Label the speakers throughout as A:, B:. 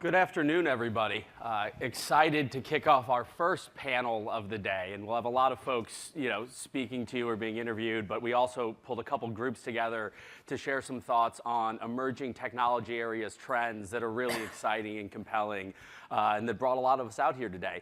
A: Good afternoon, everybody. Excited to kick off our first panel of the day, and we'll have a lot of folks, speaking to you or being interviewed. But we also pulled a couple groups together to share some thoughts on emerging technology areas, trends that are really exciting and compelling, and that brought a lot of us out here today.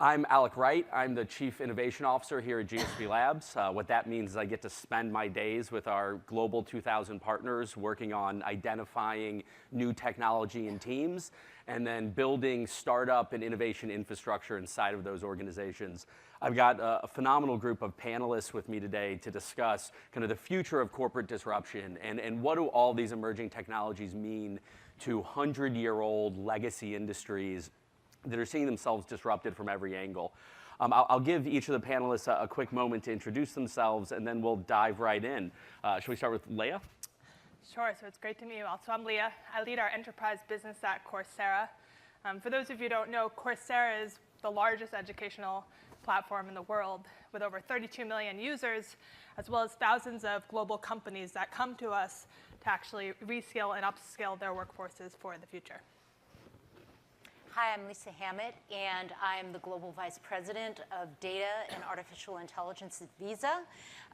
A: I'm Alec Wright. I'm the Chief Innovation Officer here at GSVlabs. What that means is I get to spend my days with our global 2,000 partners working on identifying new technology and teams, and then building startup and innovation infrastructure inside of those organizations. I've got a phenomenal group of panelists with me today to discuss kind of the future of corporate disruption and what do all these emerging technologies mean to 100-year-old legacy industries that are seeing themselves disrupted from every angle. I'll give each of the panelists a quick moment to introduce themselves, and then we'll dive right in. Should we start with Leah?
B: Sure, so it's great to meet you all. So I'm Leah. I lead our enterprise business at Coursera. For those of you who don't know, Coursera is the largest educational platform in the world with over 32 million users, as well as thousands of global companies that come to us to actually reskill and upskill their workforces for the future.
C: Hi, I'm Lisa Hammitt, and I'm the Global Vice President of Data and Artificial Intelligence at Visa.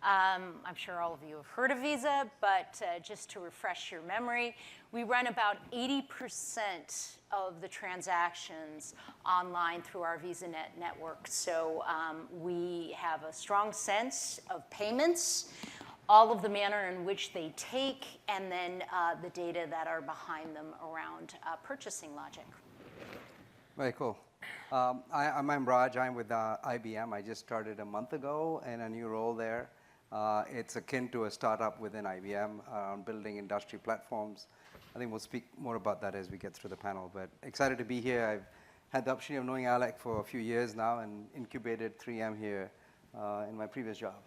C: I'm sure all of you have heard of Visa, but just to refresh your memory, we run about 80% of the transactions online through our VisaNet network. So we have a strong sense of payments, all of the manner in which they take, and then the data that are behind them around purchasing logic.
D: Very cool. I'm Raj. I'm with IBM. I just started a month ago in a new role there. It's akin to a startup within IBM, building industry platforms. I think we'll speak more about that as we get through the panel. But excited to be here. I've had the opportunity of knowing Alec for a few years now and incubated 3M here in my previous job.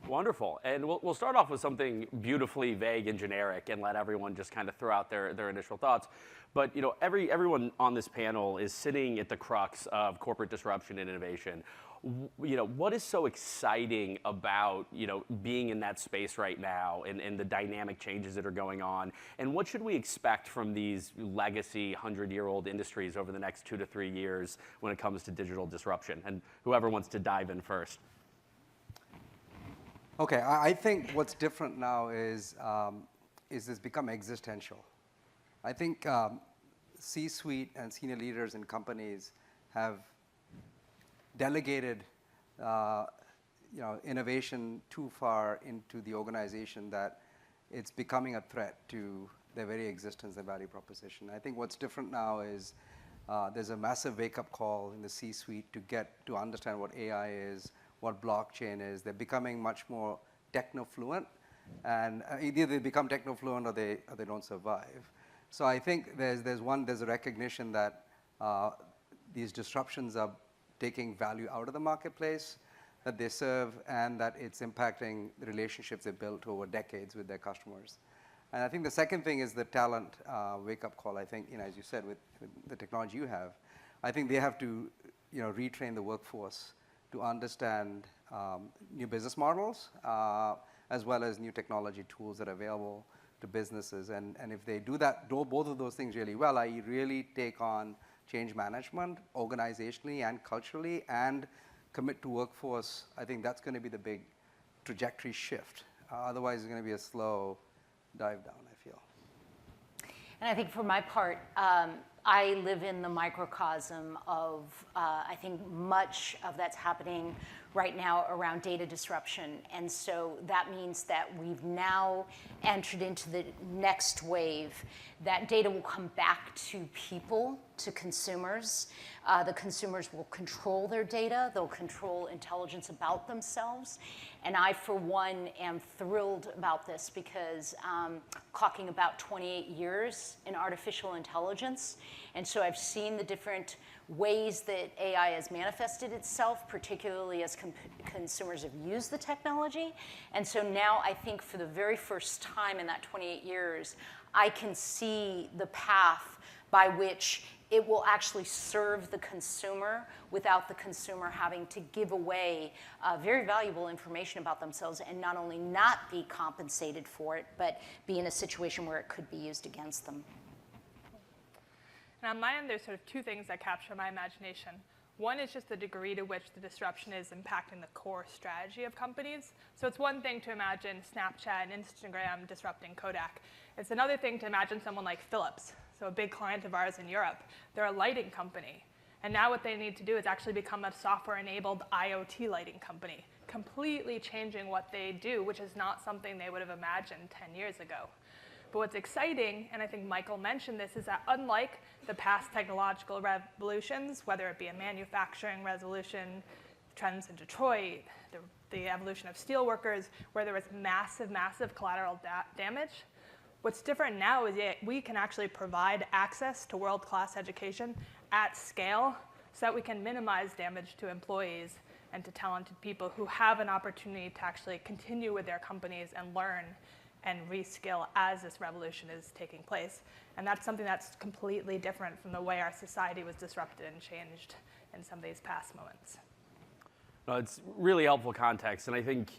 A: Wonderful. And we'll start off with something beautifully vague and generic and let everyone just kind of throw out their initial thoughts. But everyone on this panel is sitting at the crux of corporate disruption and innovation. What is so exciting about being in that space right now and the dynamic changes that are going on? And what should we expect from these legacy 100-year-old industries over the next 2 to 3 years when it comes to digital disruption? And whoever wants to dive in first.
D: Okay, I think what's different now is it's become existential. I think C-suite and senior leaders in companies have delegated innovation too far into the organization that it's becoming a threat to their very existence and value proposition. I think what's different now is there's a massive wake-up call in the C-suite to understand what AI is, what blockchain is. They're becoming much more techno-fluent, and either they become techno-fluent or they don't survive. So I think there's a recognition that these disruptions are taking value out of the marketplace that they serve, and that it's impacting the relationships they built over decades with their customers. And I think the second thing is the talent wake-up call. I think, as you said, with the technology you have, I think they have to retrain the workforce to understand new business models, as well as new technology tools that are available to businesses. And if they do both of those things really well, i.e. really take on change management organizationally and culturally and commit to workforce, I think that's going to be the big trajectory shift. Otherwise, it's going to be a slow dive down, I feel.
C: And I think for my part, I live in the microcosm of, I think, much of that's happening right now around data disruption. And so that means that we've now entered into the next wave, that data will come back to people, to consumers. The consumers will control their data. They'll control intelligence about themselves. And I, for one, am thrilled about this because clocking about 28 years in artificial intelligence. And so I've seen the different ways that AI has manifested itself, particularly as consumers have used the technology. And so now I think for the very first time in that 28 years, I can see the path by which it will actually serve the consumer without the consumer having to give away very valuable information about themselves and not only not be compensated for it, but be in a situation where it could be used against them.
B: And on my end, there's sort of two things that capture my imagination. One is just the degree to which the disruption is impacting the core strategy of companies. So it's one thing to imagine Snapchat and Instagram disrupting Kodak. It's another thing to imagine someone like Philips, so a big client of ours in Europe. They're a lighting company. And now what they need to do is actually become a software-enabled IoT lighting company, completely changing what they do, which is not something they would have imagined 10 years ago. But what's exciting, and I think Michael mentioned this, is that unlike the past technological revolutions, whether it be a manufacturing revolution, trends in Detroit, the evolution of steelworkers, where there was massive, massive collateral damage, what's different now is that we can actually provide access to world-class education at scale so that we can minimize damage to employees and to talented people who have an opportunity to actually continue with their companies and learn and reskill as this revolution is taking place. And that's something that's completely different from the way our society was disrupted and changed in some of these past moments.
A: No, it's really helpful context, and I think,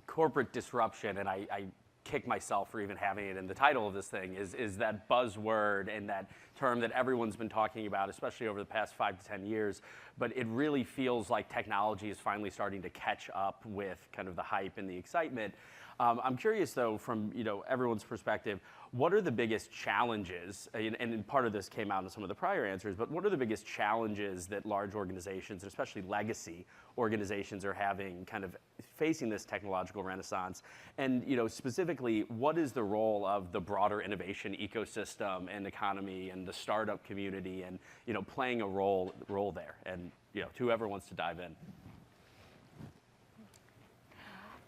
A: corporate disruption, and I kick myself for even having it in the title of this thing, is that buzzword and that term that everyone's been talking about, especially over the past 5 to 10 years. But it really feels like technology is finally starting to catch up with kind of the hype and the excitement. I'm curious, though, from everyone's perspective, what are the biggest challenges, and part of this came out in some of the prior answers, but what are the biggest challenges that large organizations, especially legacy organizations, are having kind of facing this technological renaissance? And specifically, what is the role of the broader innovation ecosystem and economy and the startup community and playing a role there? And to whoever wants to dive in.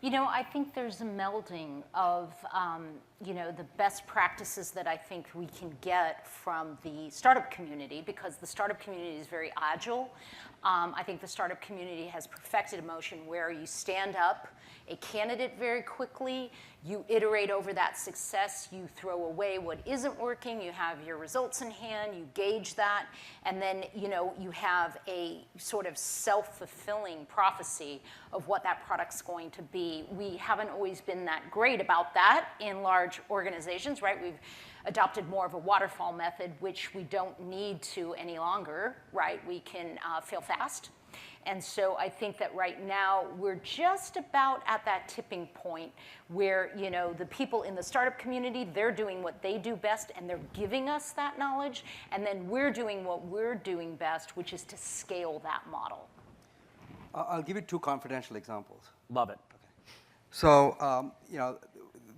C: I think there's a melding of, the best practices that I think we can get from the startup community, because the startup community is very agile. I think the startup community has perfected a motion where you stand up a candidate very quickly, you iterate over that success, you throw away what isn't working, you have your results in hand, you gauge that, and then you have a sort of self-fulfilling prophecy of what that product's going to be. We haven't always been that great about that in large organizations, right? We've adopted more of a waterfall method, which we don't need to any longer, right? We can fail fast. And so I think that right now we're just about at that tipping point where the people in the startup community, they're doing what they do best and they're giving us that knowledge, and then we're doing what we're doing best, which is to scale that model.
D: I'll give you 2 confidential examples.
A: Love it.
D: Okay. So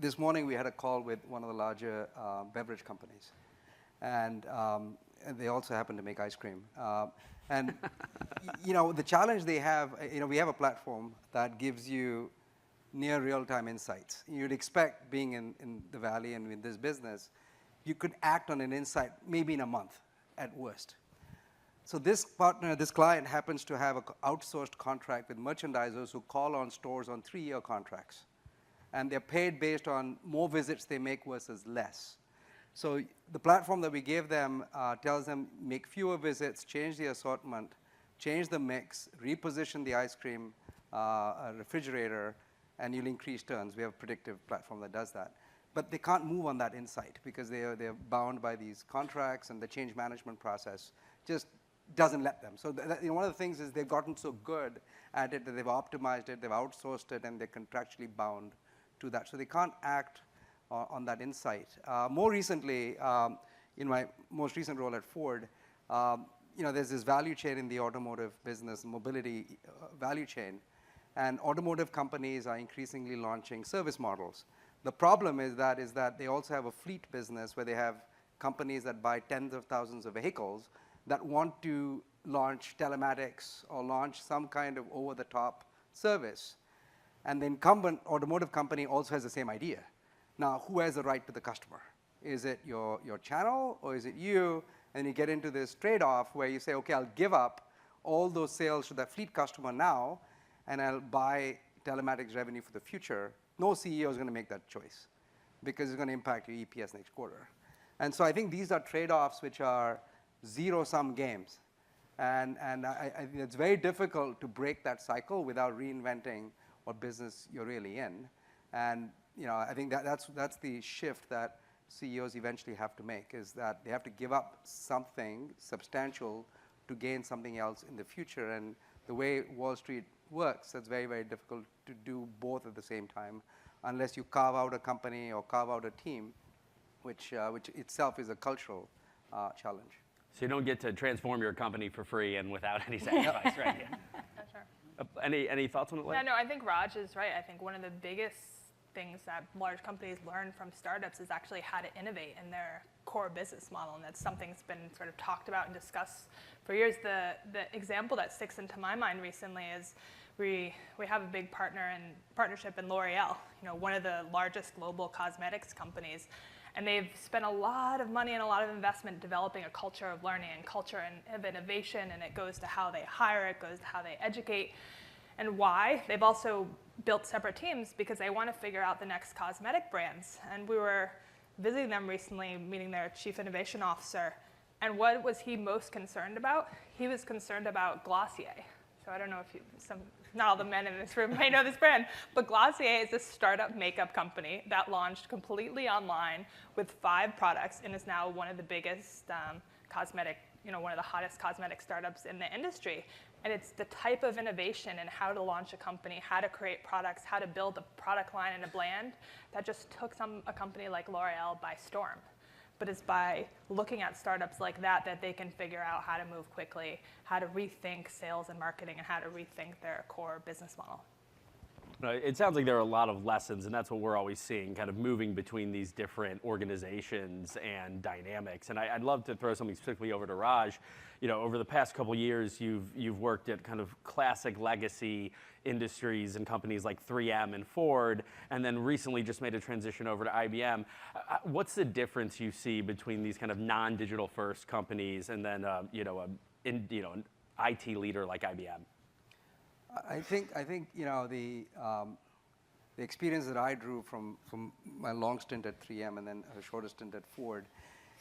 D: this morning we had a call with one of the larger beverage companies, and they also happen to make ice cream. And the challenge they have, we have a platform that gives you near real-time insights. You'd expect, being in the Valley and in this business, you could act on an insight maybe in a month at worst. So this client happens to have an outsourced contract with merchandisers who call on stores on 3-year contracts. And they're paid based on more visits they make versus less. So the platform that we gave them tells them make fewer visits, change the assortment, change the mix, reposition the ice cream refrigerator, and you'll increase turns. We have a predictive platform that does that. But they can't move on that insight because they're bound by these contracts, and the change management process just doesn't let them. So one of the things is they've gotten so good at it that they've optimized it, they've outsourced it, and they're contractually bound to that. So they can't act on that insight. More recently, in my most recent role at Ford, there's this value chain in the automotive business, mobility value chain, and automotive companies are increasingly launching service models. The problem is that they also have a fleet business where they have companies that buy tens of thousands of vehicles that want to launch telematics or launch some kind of over-the-top service. And the incumbent automotive company also has the same idea. Now, who has the right to the customer? Is it your channel, or is it you? And you get into this trade-off where you say, okay, I'll give up all those sales to that fleet customer now, and I'll buy telematics revenue for the future. No CEO is going to make that choice because it's going to impact your EPS next quarter. And so I think these are trade-offs which are zero-sum games. And I think it's very difficult to break that cycle without reinventing what business you're really in. And I think that's the shift that CEOs eventually have to make, is that they have to give up something substantial to gain something else in the future. And the way Wall Street works, it's very, very difficult to do both at the same time unless you carve out a company or carve out a team, which itself is a cultural challenge.
A: So you don't get to transform your company for free and without any sacrifice, right? Yeah.
B: Sure.
A: Any thoughts on it, Leah?
B: Yeah, no, I think Raj is right. I think one of the biggest things that large companies learn from startups is actually how to innovate in their core business model, and that's something that's been sort of talked about and discussed for years. The example that sticks into my mind recently is we have a big partnership in L'Oreal, one of the largest global cosmetics companies. And they've spent a lot of money and a lot of investment developing a culture of learning and culture of innovation, and it goes to how they hire, it goes to how they educate, and why. They've also built separate teams because they want to figure out the next cosmetic brands. And we were visiting them recently, meeting their chief innovation officer, and what was he most concerned about? He was concerned about Glossier. So I don't know if not all the men in this room may know this brand, but Glossier is a startup makeup company that launched completely online with 5 products and is now one of the biggest cosmetic, one of the hottest cosmetic startups in the industry. And it's the type of innovation and how to launch a company, how to create products, how to build a product line and a brand that just took a company like L'Oreal by storm. But it's by looking at startups like that they can figure out how to move quickly, how to rethink sales and marketing, and how to rethink their core business model.
A: It sounds like there are a lot of lessons, and that's what we're always seeing, kind of moving between these different organizations and dynamics. And I'd love to throw something specifically over to Raj. Over the past couple years, you've worked at kind of classic legacy industries and companies like 3M and Ford, and then recently just made a transition over to IBM. What's the difference you see between these kind of non-digital first companies and then an IT leader like IBM?
D: I think the experience that I drew from my long stint at 3M and then a shorter stint at Ford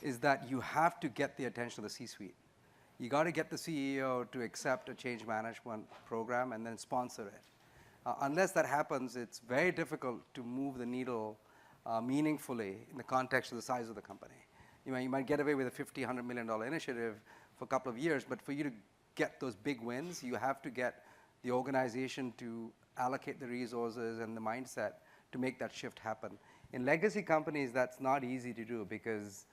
D: is that you have to get the attention of the C-suite. You got to get the CEO to accept a change management program and then sponsor it. Unless that happens, it's very difficult to move the needle meaningfully in the context of the size of the company. You might get away with a $50, $100 million initiative for a couple of years, but for you to get those big wins, you have to get the organization to allocate the resources and the mindset to make that shift happen. In legacy companies, that's not easy to do because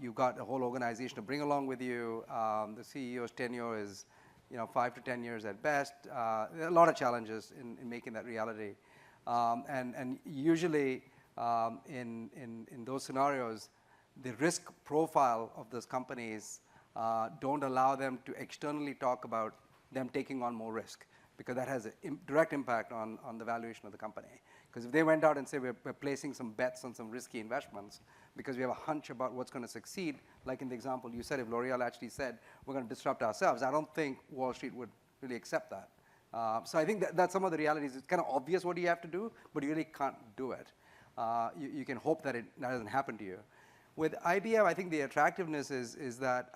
D: you've got a whole organization to bring along with you. The CEO's tenure is 5 to 10 years at best. There are a lot of challenges in making that reality. And usually in those scenarios, the risk profile of those companies don't allow them to externally talk about them taking on more risk, because that has a direct impact on the valuation of the company. Because if they went out and say we're placing some bets on some risky investments because we have a hunch about what's going to succeed, like in the example you said, if L'Oreal actually said we're going to disrupt ourselves, I don't think Wall Street would really accept that. So I think that's some of the realities. It's kind of obvious what you have to do, but you really can't do it. You can hope that that doesn't happen to you. With IBM, I think the attractiveness is that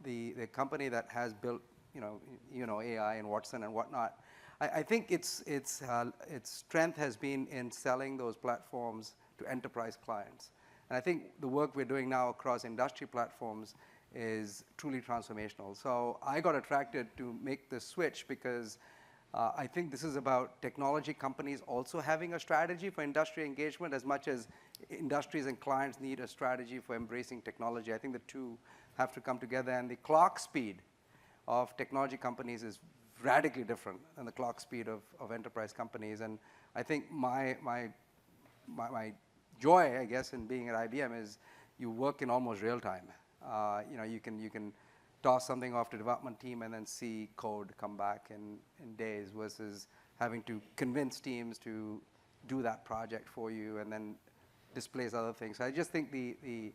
D: the company that has built AI and Watson and whatnot, I think its strength has been in selling those platforms to enterprise clients. And I think the work we're doing now across industry platforms is truly transformational. So I got attracted to make the switch because I think this is about technology companies also having a strategy for industry engagement as much as industries and clients need a strategy for embracing technology. I think the two have to come together, and the clock speed of technology companies is radically different than the clock speed of enterprise companies. And I think my joy, I guess, in being at IBM is you work in almost real time. You can toss something off to the development team and then see code come back in days versus having to convince teams to do that project for you and then displace other things. So I just think the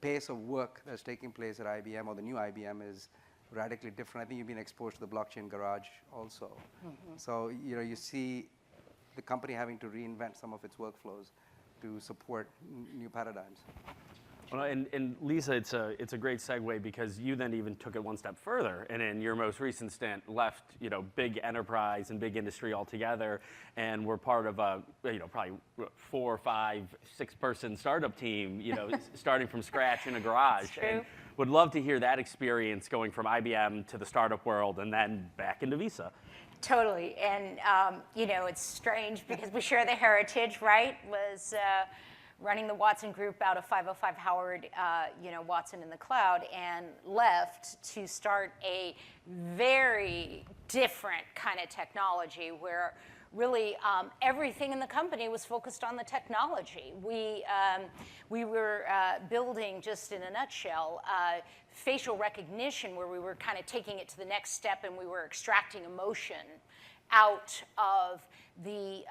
D: pace of work that's taking place at IBM or the new IBM is radically different. I think you've been exposed to the blockchain garage also. Mm-hmm. So you see the company having to reinvent some of its workflows to support new paradigms.
A: Well, and Lisa, it's a great segue because you then even took it one step further, and in your most recent stint, left big enterprise and big industry altogether, and were part of a probably 4, 5, 6-person startup team, starting from scratch in a garage.
C: That's true.
A: And would love to hear that experience going from IBM to the startup world and then back into Visa.
C: Totally, and it's strange because we share the heritage. Wright was running the Watson Group out of 505 Howard, Watson in the cloud, and left to start a very different kind of technology where really everything in the company was focused on the technology. We were building, just in a nutshell, facial recognition where we were kind of taking it to the next step and we were extracting emotion out of the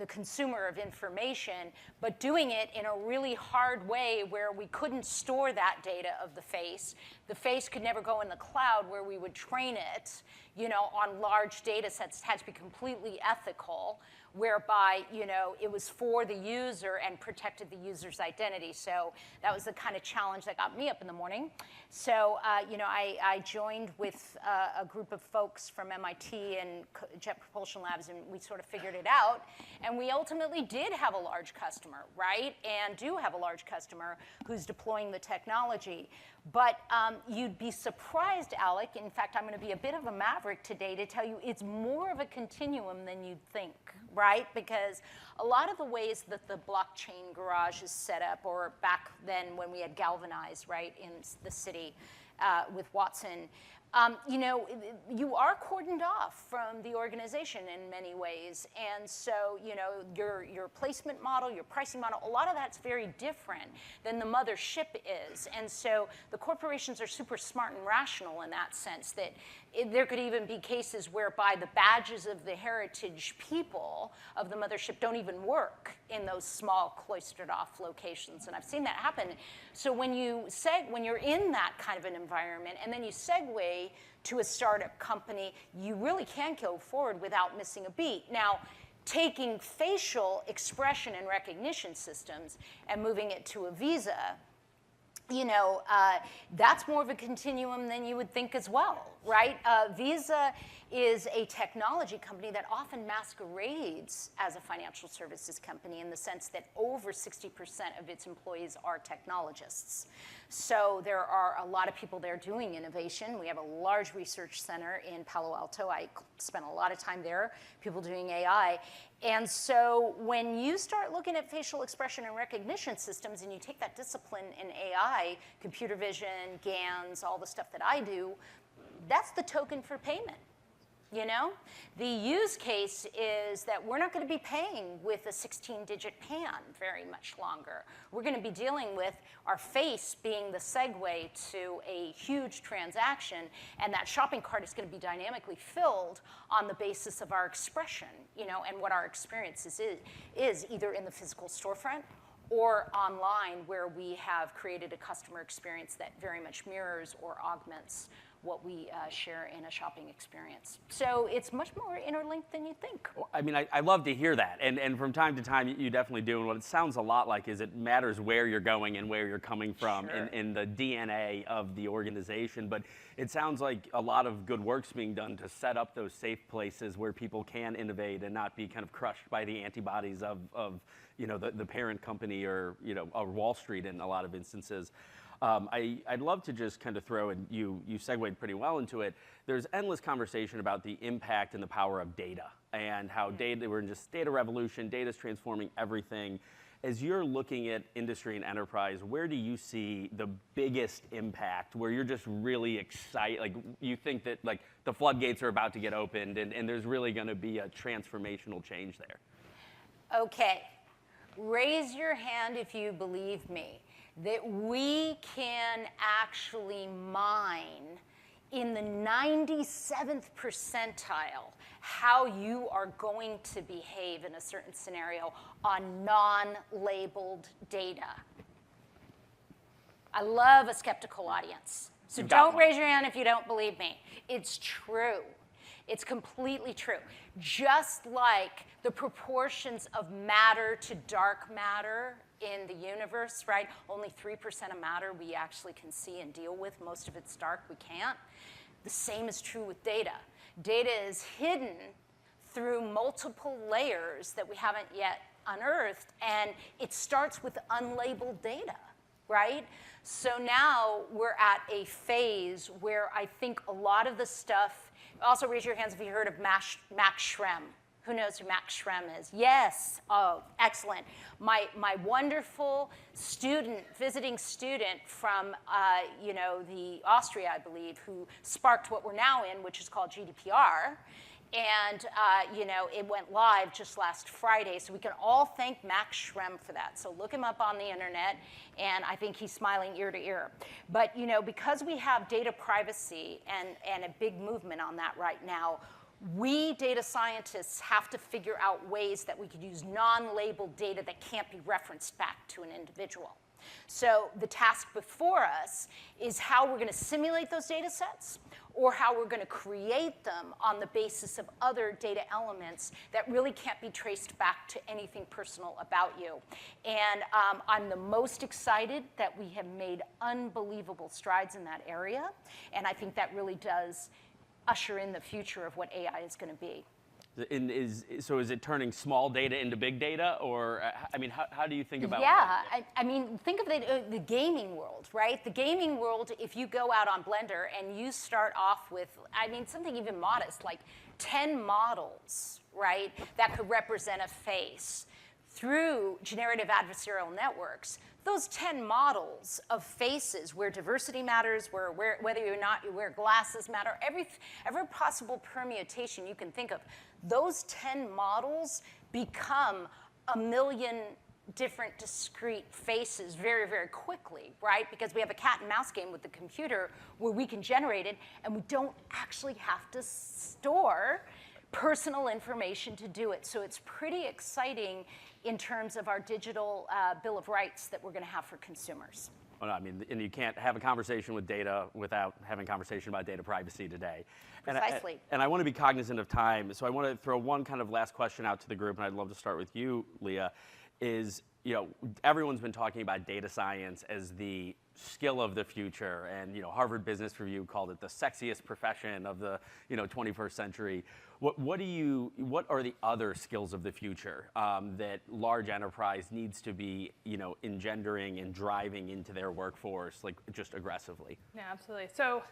C: consumer of information, but doing it in a really hard way where we couldn't store that data of the face. The face could never go in the cloud where we would train it, on large data sets. It had to be completely ethical, whereby, it was for the user and protected the user's identity. So that was the kind of challenge that got me up in the morning. So, I joined with a group of folks from MIT and Jet Propulsion Labs, and we sort of figured it out. And we ultimately did have a large customer, right? And do have a large customer who's deploying the technology. But you'd be surprised, Alec. In fact, I'm going to be a bit of a maverick today to tell you it's more of a continuum than you'd think, right? Because a lot of the ways that the blockchain garage is set up, or back then when we had galvanized, right, in the city with Watson, you are cordoned off from the organization in many ways. And so, your placement model, your pricing model, a lot of that's very different than the mothership is. And so the corporations are super smart and rational in that sense that there could even be cases whereby the badges of the heritage people of the mothership don't even work in those small cloistered off locations. And I've seen that happen. So when you're in that kind of an environment and then you segue to a startup company, you really can go forward without missing a beat. Now, taking facial expression and recognition systems and moving it to a Visa, that's more of a continuum than you would think as well, right? Visa is a technology company that often masquerades as a financial services company in the sense that over 60% of its employees are technologists. So there are a lot of people there doing innovation. We have a large research center in Palo Alto. I spent a lot of time there, people doing AI. And so when you start looking at facial expression and recognition systems and you take that discipline in AI, computer vision, GANs, all the stuff that I do, that's the token for payment. The use case is that we're not going to be paying with a 16-digit PAN very much longer. We're going to be dealing with our face being the segue to a huge transaction, and that shopping cart is going to be dynamically filled on the basis of our expression, and what our experience is either in the physical storefront or online, where we have created a customer experience that very much mirrors or augments what we share in a shopping experience. So it's much more interlinked than you think.
A: Well, I mean, I love to hear that. And from time to time, you definitely do. And what it sounds a lot like is it matters where you're going and where you're coming from in the DNA of the organization. But it sounds like a lot of good work's being done to set up those safe places where people can innovate and not be kind of crushed by the antibodies of the parent company or Wall Street in a lot of instances. I'd love to just kind of throw, and you segued pretty well into it, there's endless conversation about the impact and the power of data and how we're in just data revolution, data's transforming everything. As you're looking at industry and enterprise, where do you see the biggest impact, where you're just really excited, like you think that like the floodgates are about to get opened and there's really going to be a transformational change there?
C: Okay, raise your hand if you believe me that we can actually mine in the 97th percentile how you are going to behave in a certain scenario on non-labeled data. I love a skeptical audience. So don't raise your hand if you don't believe me. It's true. It's completely true. Just like the proportions of matter to dark matter in the universe, right? Only 3% of matter we actually can see and deal with. Most of it's dark, we can't. The same is true with data. Data is hidden through multiple layers that we haven't yet unearthed, and it starts with unlabeled data, right? So now we're at a phase where I think a lot of the stuff, also raise your hands if you heard of Max Schremm. Who knows who Max Schremm is? Yes, oh, excellent. My wonderful student, visiting student from, the Austria, I believe, who sparked what we're now in, which is called GDPR. And, it went live just last Friday, so we can all thank Max Schremm for that. So look him up on the internet, and I think he's smiling ear to ear. But, because we have data privacy and a big movement on that right now, we data scientists have to figure out ways that we could use non-labeled data that can't be referenced back to an individual. So the task before us is how we're going to simulate those data sets, or how we're going to create them on the basis of other data elements that really can't be traced back to anything personal about you. And I'm the most excited that we have made unbelievable strides in that area, and I think that really does usher in the future of what AI is going to be.
A: So is it turning small data into big data, or how do you think about
C: that? Yeah, think of the gaming world, right? The gaming world, if you go out on Blender and you start off with, something even modest, like 10 models, right, that could represent a face through generative adversarial networks, those 10 models of faces where diversity matters, whether or not you wear glasses matter, every possible permutation you can think of, those 10 models become a million different discrete faces very, very quickly, right? Because we have a cat and mouse game with the computer where we can generate it, and we don't actually have to store personal information to do it. So it's pretty exciting in terms of our digital Bill of Rights that we're going to have for consumers.
A: Well, and you can't have a conversation with data without having a conversation about data privacy today.
C: Precisely.
A: And I want to be cognizant of time, so I want to throw one kind of last question out to the group, and I'd love to start with you, Leah, is, everyone's been talking about data science as the skill of the future, and Harvard Business Review called it the sexiest profession of the 21st century. What are the other skills of the future that large enterprise needs to be engendering and driving into their workforce, like just aggressively?
B: Yeah, absolutely. So,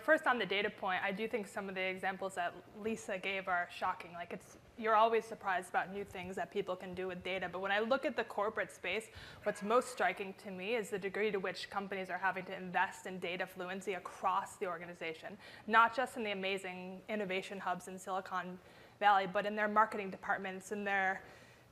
B: first on the data point, I do think some of the examples that Lisa gave are shocking. Like, you're always surprised about new things that people can do with data. But when I look at the corporate space, what's most striking to me is the degree to which companies are having to invest in data fluency across the organization, not just in the amazing innovation hubs in Silicon Valley, but in their marketing departments, in their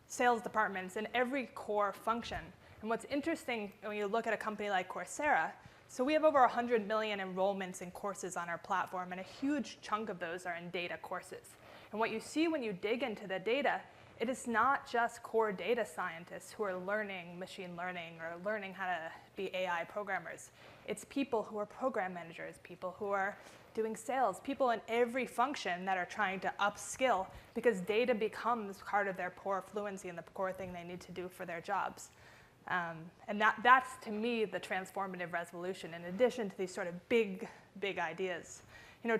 B: sales departments, in every core function. And what's interesting when you look at a company like Coursera, so we have over 100 million enrollments in courses on our platform, and a huge chunk of those are in data courses. And what you see when you dig into the data, it is not just core data scientists who are learning machine learning or learning how to be AI programmers. It's people who are program managers, people who are doing sales, people in every function that are trying to upskill, because data becomes part of their core fluency and the core thing they need to do for their jobs. And that's, to me, the transformative revolution, in addition to these sort of big ideas.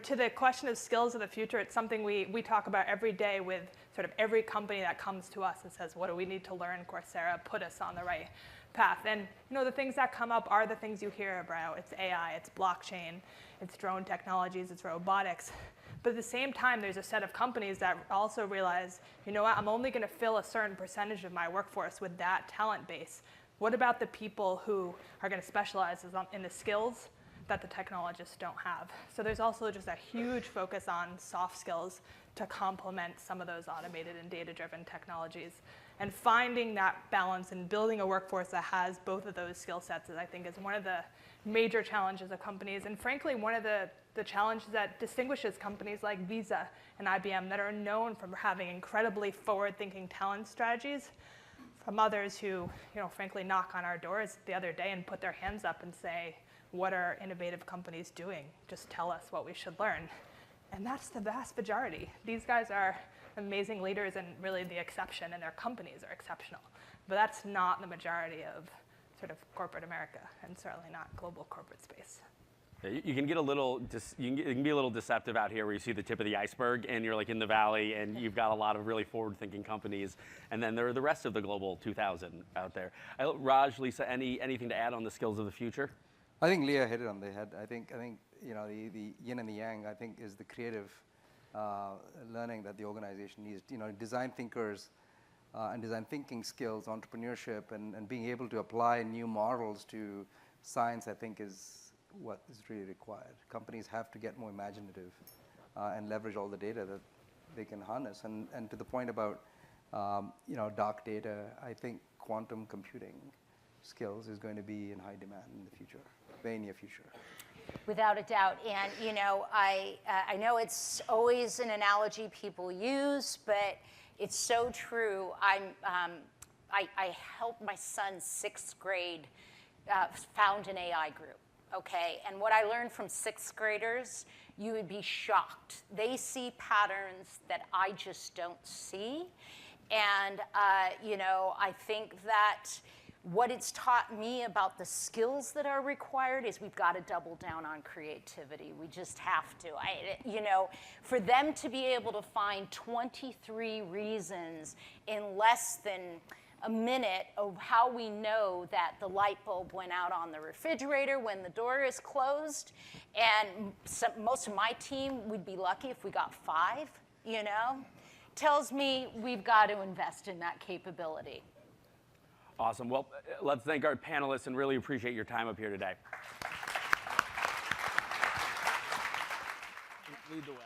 B: To the question of skills of the future, it's something we talk about every day with sort of every company that comes to us and says, what do we need to learn? Coursera put us on the right path. And the things that come up are the things you hear about. It's AI, it's blockchain, it's drone technologies, it's robotics. But at the same time, there's a set of companies that also realize, I'm only going to fill a certain percentage of my workforce with that talent base. What about the people who are going to specialize in the skills that the technologists don't have? So there's also just a huge focus on soft skills to complement some of those automated and data-driven technologies. And finding that balance and building a workforce that has both of those skill sets, I think, is one of the major challenges of companies, and frankly, one of the challenges that distinguishes companies like Visa and IBM that are known for having incredibly forward-thinking talent strategies from others who, frankly, knock on our doors the other day and put their hands up and say, what are innovative companies doing? Just tell us what we should learn. And that's the vast majority. These guys are amazing leaders and really the exception, and their companies are exceptional. But that's not the majority of sort of corporate America, and certainly not global corporate space.
A: You can get a little, you can be a little deceptive out here where you see the tip of the iceberg and you're like in the valley and you've got a lot of really forward-thinking companies, and then there are the rest of the global 2000 out there. Raj, Lisa, anything to add on the skills of the future?
D: I think Leah hit it on the head. I think you know, the yin and the yang, I think, is the creative learning that the organization needs. You know, design thinkers and design thinking skills, entrepreneurship, and being able to apply new models to science, I think, is what is really required. Companies have to get more imaginative and leverage all the data that they can harness. And to the point about you know, dark data, I think quantum computing skills is going to be in high demand in the future, very near future.
C: Without a doubt. And you know, I know it's always an analogy people use, but it's so true. I helped my son's 6th grade found an AI group. Okay, and what I learned from 6th graders, you would be shocked. They see patterns that I just don't see. And, you know, I think that what it's taught me about the skills that are required is we've got to double down on creativity. We just have to. You know, for them to be able to find 23 reasons in less than a minute of how we know that the light bulb went out on the refrigerator when the door is closed, and most of my team would be lucky if we got 5, you know, tells me we've got to invest in that capability.
A: Awesome. Well, let's thank our panelists and really appreciate your time up here today. Lead the way.